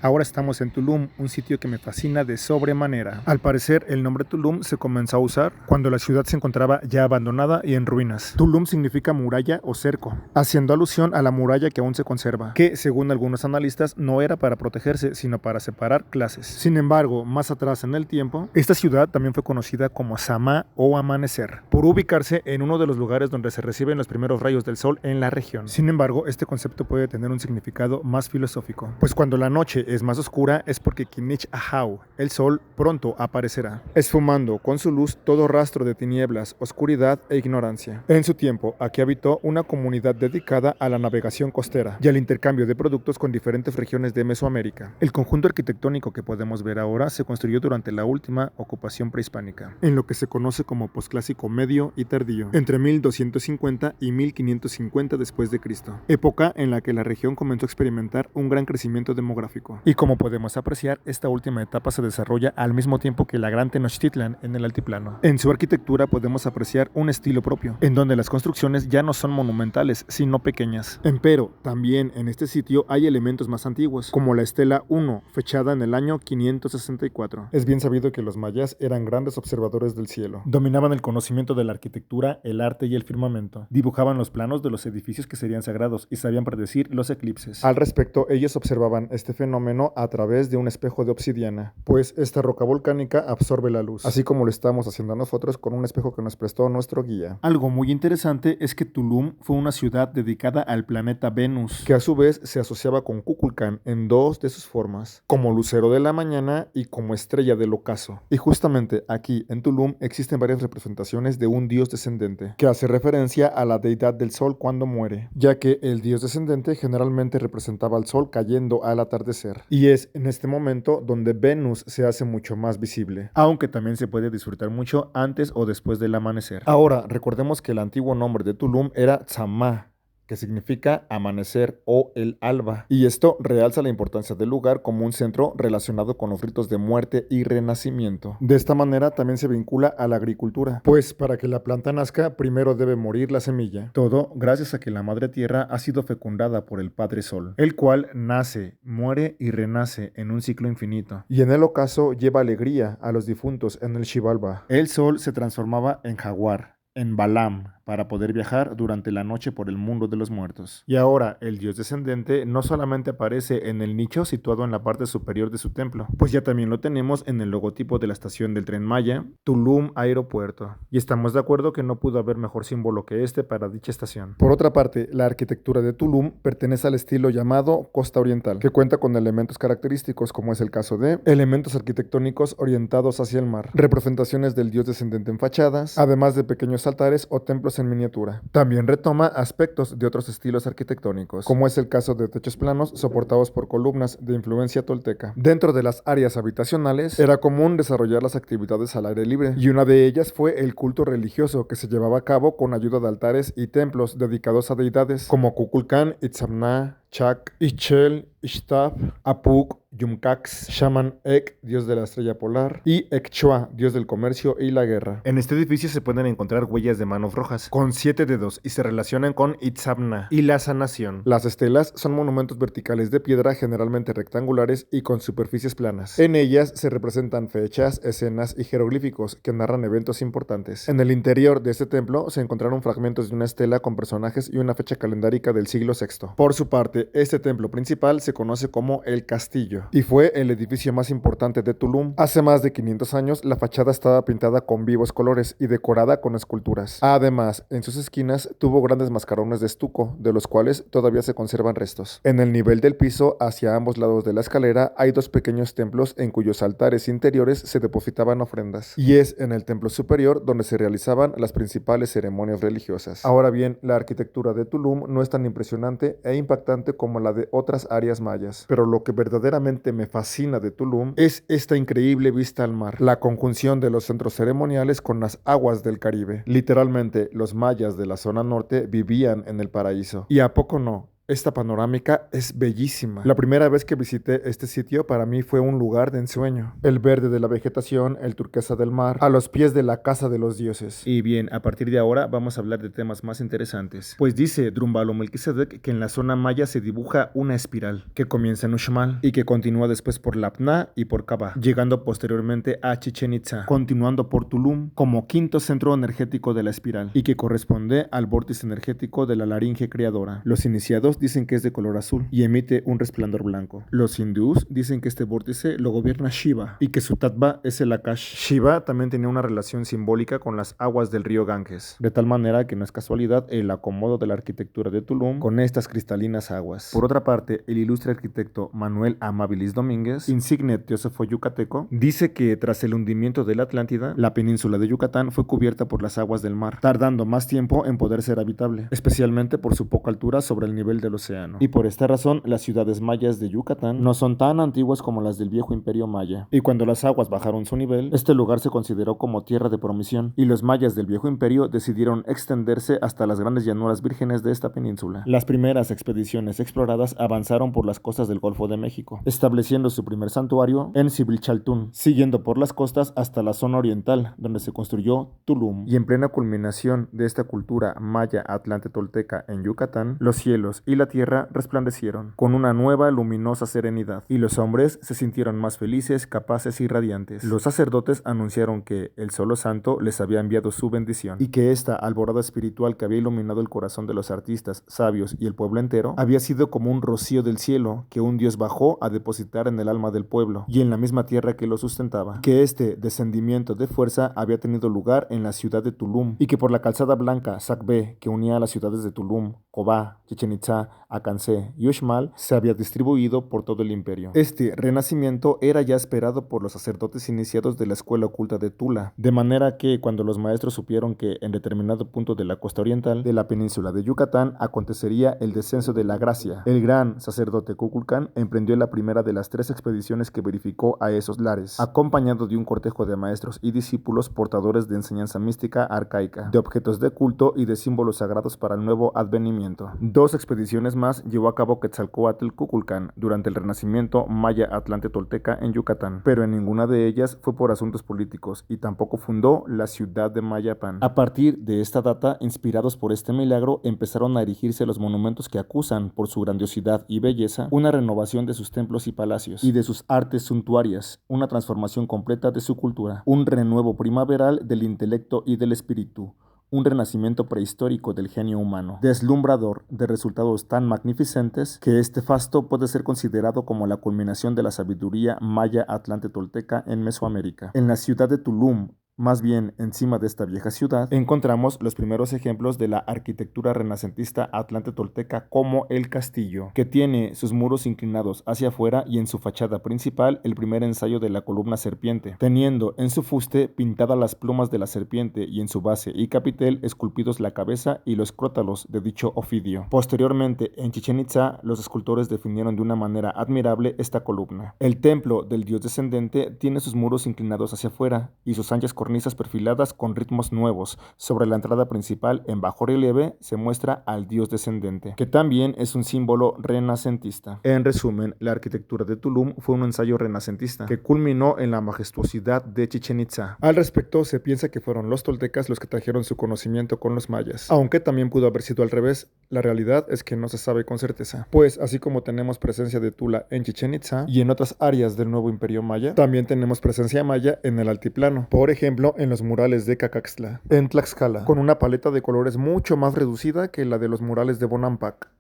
Ahora estamos en Tulum, un sitio que me fascina de sobremanera. Al parecer, el nombre Tulum se comenzó a usar cuando la ciudad se encontraba ya abandonada y en ruinas. Tulum significa muralla o cerco, haciendo alusión a la muralla que aún se conserva, que según algunos analistas no era para protegerse, sino para separar clases. Sin embargo, más atrás en el tiempo, esta ciudad también fue conocida como Samá o Amanecer, por ubicarse en uno de los lugares donde se reciben los primeros rayos del sol en la región. Sin embargo, este concepto puede tener un significado más filosófico, pues cuando la noche es más oscura es porque Kinich Ahau, el sol, pronto aparecerá, esfumando con su luz todo rastro de tinieblas, oscuridad e ignorancia. En su tiempo, aquí habitó una comunidad dedicada a la navegación costera y al intercambio de productos con diferentes regiones de Mesoamérica. El conjunto arquitectónico que podemos ver ahora se construyó durante la última ocupación prehispánica, en lo que se conoce como posclásico medio y tardío, entre 1250 y 1550 después de Cristo, época en la que la región comenzó a experimentar un gran crecimiento demográfico. Y como podemos apreciar, esta última etapa se desarrolla al mismo tiempo que la Gran Tenochtitlan en el altiplano. En su arquitectura podemos apreciar un estilo propio, en donde las construcciones ya no son monumentales, sino pequeñas. Empero, también en este sitio hay elementos más antiguos, como la estela 1, fechada en el año 564. Es bien sabido que los mayas eran grandes observadores del cielo. Dominaban el conocimiento de la arquitectura, el arte y el firmamento. Dibujaban los planos de los edificios que serían sagrados y sabían predecir los eclipses. Al respecto, ellos observaban este fenómeno a través de un espejo de obsidiana, pues esta roca volcánica absorbe la luz, así como lo estamos haciendo nosotros con un espejo que nos prestó nuestro guía. Algo muy interesante es que Tulum fue una ciudad dedicada al planeta Venus, que a su vez se asociaba con Kukulcán en dos de sus formas, como lucero de la mañana y como estrella del ocaso. Y justamente aquí en Tulum existen varias representaciones de un dios descendente, que hace referencia a la deidad del sol cuando muere, ya que el dios descendente generalmente representaba al sol cayendo al atardecer. Y es en este momento donde Venus se hace mucho más visible, aunque también se puede disfrutar mucho antes o después del amanecer. Ahora, recordemos que el antiguo nombre de Tulum era Tzamá, que significa amanecer o el alba. Y esto realza la importancia del lugar como un centro relacionado con los ritos de muerte y renacimiento. De esta manera también se vincula a la agricultura, pues para que la planta nazca primero debe morir la semilla. Todo gracias a que la madre tierra ha sido fecundada por el Padre Sol, el cual nace, muere y renace en un ciclo infinito. Y en el ocaso lleva alegría a los difuntos en el Xibalba. El sol se transformaba en jaguar, en Balam, para poder viajar durante la noche por el mundo de los muertos. Y ahora, el dios descendente no solamente aparece en el nicho situado en la parte superior de su templo, pues ya también lo tenemos en el logotipo de la estación del Tren Maya, Tulum Aeropuerto. Y estamos de acuerdo que no pudo haber mejor símbolo que este para dicha estación. Por otra parte, la arquitectura de Tulum pertenece al estilo llamado Costa Oriental, que cuenta con elementos característicos como es el caso de elementos arquitectónicos orientados hacia el mar, representaciones del dios descendente en fachadas, además de pequeños altares o templos en miniatura. También retoma aspectos de otros estilos arquitectónicos, como es el caso de techos planos soportados por columnas de influencia tolteca. Dentro de las áreas habitacionales era común desarrollar las actividades al aire libre, y una de ellas fue el culto religioso que se llevaba a cabo con ayuda de altares y templos dedicados a deidades como Kukulcán, Itzamna, Chak, Ichel, Ixtap, Apuk, Yumcax, Shaman Ek, dios de la estrella polar, y Ekchua, dios del comercio y la guerra. En este edificio se pueden encontrar huellas de manos rojas, con 7 dedos, y se relacionan con Itzamna y la sanación. Las estelas son monumentos verticales de piedra generalmente rectangulares y con superficies planas. En ellas se representan fechas, escenas y jeroglíficos que narran eventos importantes. En el interior de este templo se encontraron fragmentos de una estela con personajes y una fecha calendárica del siglo VI. Por su parte, este templo principal se conoce como el Castillo y fue el edificio más importante de Tulum. Hace más de 500 años la fachada estaba pintada con vivos colores y decorada con esculturas. Además, en sus esquinas tuvo grandes mascarones de estuco, de los cuales todavía se conservan restos. En el nivel del piso, hacia ambos lados de la escalera, hay dos pequeños templos en cuyos altares interiores se depositaban ofrendas. Y es en el templo superior donde se realizaban las principales ceremonias religiosas. Ahora bien, la arquitectura de Tulum no es tan impresionante e impactante como la de otras áreas mayas, pero lo que verdaderamente me fascina de Tulum es esta increíble vista al mar, la conjunción de los centros ceremoniales con las aguas del Caribe. Literalmente, los mayas de la zona norte vivían en el paraíso. ¿Y a poco no? Esta panorámica es bellísima. La primera vez que visité este sitio para mí fue un lugar de ensueño. El verde de la vegetación, el turquesa del mar, a los pies de la casa de los dioses. Y bien, a partir de ahora vamos a hablar de temas más interesantes. Pues dice Drúmbalo Melquisedec que en la zona maya se dibuja una espiral que comienza en Uxmal y que continúa después por Lapná y por Kabah, llegando posteriormente a Chichén Itzá, continuando por Tulum como quinto centro energético de la espiral y que corresponde al vórtice energético de la laringe creadora. Los iniciados dicen que es de color azul y emite un resplandor blanco. Los hindús dicen que este vórtice lo gobierna Shiva y que su tattva es el Akash. Shiva también tenía una relación simbólica con las aguas del río Ganges, de tal manera que no es casualidad el acomodo de la arquitectura de Tulum con estas cristalinas aguas. Por otra parte, el ilustre arquitecto Manuel Amabilis Domínguez, insigne teósofo yucateco, dice que tras el hundimiento de la Atlántida, la península de Yucatán fue cubierta por las aguas del mar, tardando más tiempo en poder ser habitable, especialmente por su poca altura sobre el nivel del océano. Y por esta razón, las ciudades mayas de Yucatán no son tan antiguas como las del viejo imperio maya. Y cuando las aguas bajaron su nivel, este lugar se consideró como tierra de promisión, y los mayas del viejo imperio decidieron extenderse hasta las grandes llanuras vírgenes de esta península. Las primeras expediciones exploradas avanzaron por las costas del Golfo de México, estableciendo su primer santuario en Civilchaltún, siguiendo por las costas hasta la zona oriental, donde se construyó Tulum. Y en plena culminación de esta cultura maya atlante tolteca en Yucatán, los cielos y la tierra resplandecieron con una nueva luminosa serenidad, y los hombres se sintieron más felices, capaces y radiantes. Los sacerdotes anunciaron que el solo santo les había enviado su bendición, y que esta alborada espiritual que había iluminado el corazón de los artistas, sabios y el pueblo entero, había sido como un rocío del cielo que un dios bajó a depositar en el alma del pueblo y en la misma tierra que lo sustentaba, que este descendimiento de fuerza había tenido lugar en la ciudad de Tulum, y que por la calzada blanca Sacbé, que unía a las ciudades de Tulum, Cobá, Chichén Itzá, Acancé y Uxmal, se había distribuido por todo el imperio. Este renacimiento era ya esperado por los sacerdotes iniciados de la escuela oculta de Tula, de manera que cuando los maestros supieron que en determinado punto de la costa oriental de la península de Yucatán acontecería el descenso de la gracia, el gran sacerdote Kukulcán emprendió la primera de las 3 expediciones que verificó a esos lares, acompañado de un cortejo de maestros y discípulos portadores de enseñanza mística arcaica, de objetos de culto y de símbolos sagrados para el nuevo advenimiento. 2 expediciones más llevó a cabo Quetzalcóatl Kukulcán durante el renacimiento maya atlante tolteca en Yucatán, pero en ninguna de ellas fue por asuntos políticos y tampoco fundó la ciudad de Mayapán. A partir de esta data, inspirados por este milagro, empezaron a erigirse los monumentos que acusan, por su grandiosidad y belleza, una renovación de sus templos y palacios, y de sus artes suntuarias, una transformación completa de su cultura, un renuevo primaveral del intelecto y del espíritu, un renacimiento prehistórico del genio humano, deslumbrador de resultados tan magnificentes que este fasto puede ser considerado como la culminación de la sabiduría maya atlante tolteca en Mesoamérica. En la ciudad de Tulum, más bien encima de esta vieja ciudad, encontramos los primeros ejemplos de la arquitectura renacentista atlante tolteca, como el castillo, que tiene sus muros inclinados hacia afuera y en su fachada principal el primer ensayo de la columna serpiente, teniendo en su fuste pintadas las plumas de la serpiente y en su base y capitel esculpidos la cabeza y los crótalos de dicho ofidio. Posteriormente, en Chichén Itzá, los escultores definieron de una manera admirable esta columna. El templo del dios descendente tiene sus muros inclinados hacia afuera y sus anchas cornisas perfiladas con ritmos nuevos. Sobre la entrada principal, en bajo relieve, se muestra al dios descendente, que también es un símbolo renacentista. En resumen, la arquitectura de Tulum fue un ensayo renacentista que culminó en la majestuosidad de Chichén Itzá. Al respecto, se piensa que fueron los toltecas los que trajeron su conocimiento con los mayas, aunque también pudo haber sido al revés. La realidad es que no se sabe con certeza, pues así como tenemos presencia de Tula en Chichén Itzá y en otras áreas del nuevo imperio maya, también tenemos presencia maya en el altiplano. Por ejemplo, en los murales de Cacaxtla, en Tlaxcala, con una paleta de colores mucho más reducida que la de los murales de Bonampak.